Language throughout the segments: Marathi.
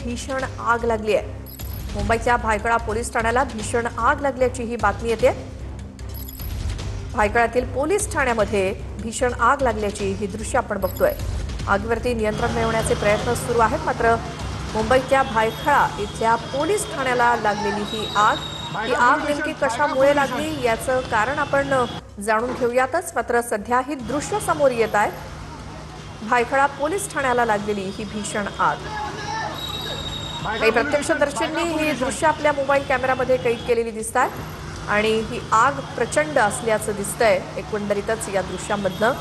भीषण आग लागली आहे। मुंबईच्या भायखळा पोलीस ठाण्याला भीषण आग लागल्याची ही बातमी येते। भायखळ्यातील पोलीस ठाण्यामध्ये भीषण आग लागल्याची ही दृश्य आपण बघतोय। आगीवरती नियंत्रण मिळवण्याचे प्रयत्न सुरू आहेत, मात्र मुंबईच्या भायखळा इथल्या पोलीस ठाण्याला लागलेली ही आग नेमकी कशामुळे लागली याचं कारण आपण जाणून घेऊयातच। मात्र सध्या ही दृश्य समोर येत आहे। भायखळा पोलीस ठाण्याला लागलेली ही भीषण आग। काही प्रत्यक्षदर्शींनी ही दृश्य आपल्या मोबाईल कॅमेरामध्ये कैद केलेली दिसतात आणि ही आग प्रचंड असल्याचं दिसतंय। एकंदरीतच या दृश्यामधनं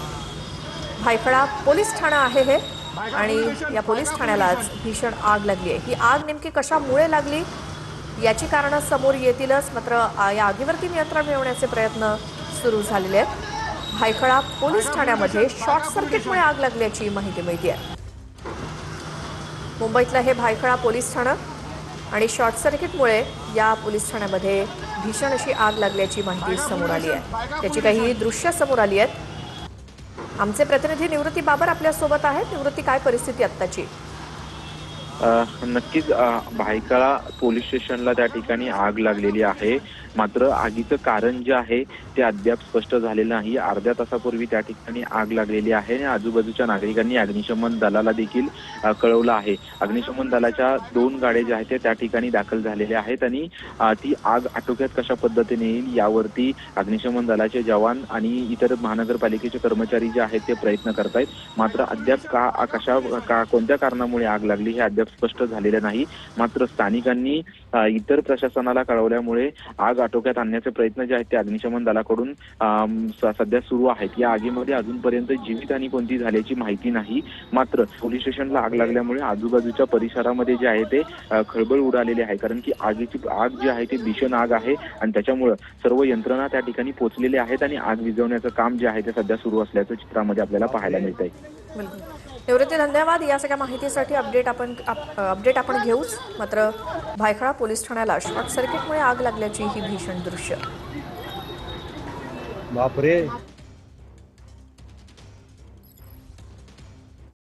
भायखळा पोलीस ठाणं आहे हे, आणि या पोलीस ठाण्यालाच भीषण आग लागली आहे। ही आग नेमकी कशामुळे लागली याची कारणं समोर येतीलच, मात्र या आगीवरती नियंत्रण मिळवण्याचे प्रयत्न सुरू झालेले आहेत। भायखळा पोलीस ठाण्यामध्ये शॉर्ट सर्किटमुळे आग लागल्याची माहिती मिळते। मुंबईतलं हे भायखळा पोलीस ठाणं आणि शॉर्ट सर्किटमुळे या पोलीस ठाण्यामध्ये भीषण अशी आग लागल्याची माहिती समोर आली आहे। त्याची काही दृश्य समोर आली आहेत। आमचे प्रतिनिधी निवृत्ती बाबर आपल्या सोबत आहेत। निवृत्ती, काय परिस्थिती आत्ताची? नक्कीच भायखळा पोलीस स्टेशनला त्या ठिकाणी आग लागलेली आहे, मात्र आगीचं कारण जे आहे ते अद्याप स्पष्ट झालेलं नाही। अर्ध्या तासापूर्वी त्या ठिकाणी आग लागलेली आहे आणि आजूबाजूच्या नागरिकांनी अग्निशमन दलाला देखील कळवलं आहे। अग्निशमन दलाच्या 2 गाड्या ज्या आहेत त्या ठिकाणी दाखल झालेल्या आहेत आणि ती आग आटोक्यात कशा पद्धतीने येईल यावरती अग्निशमन दलाचे जवान आणि इतर महानगरपालिकेचे कर्मचारी जे आहेत ते प्रयत्न करतायत। मात्र अद्याप कोणत्या कारणामुळे आग लागली हे अद्याप स्पष्ट झालेलं नाही। मात्र स्थानिकांनी इतर प्रशासनाला कळवल्यामुळे आग आटोक्यात आणण्याचे प्रयत्न जे आहेत ते अग्निशमन दलाकडून सध्या सुरू आहेत। या आगीमध्ये अजूनपर्यंत जीवितहानी कोणती झाल्याची माहिती नाही। मात्र पोलीस स्टेशनला आग लागल्यामुळे आजूबाजूच्या परिसरामध्ये जे आहे ते खळबळ उडालेली आहे, कारण की आग जी आहे ती भीषण आग आहे आणि त्याच्यामुळे सर्व यंत्रणा त्या ठिकाणी पोहोचलेल्या आहेत आणि आग विझवण्याचं काम जे आहे ते सध्या सुरू असल्याचं चित्रामध्ये आपल्याला पाहायला मिळत आहे। निवृत्ती, धन्यवाद या सगळ्या माहितीसाठी। अपडेट आपण घेऊच। मात्र भायखळा पोलीस ठाण्याला शॉर्ट सर्किटमुळे आग लागल्याची ही भीषण दृश्य। बापरे।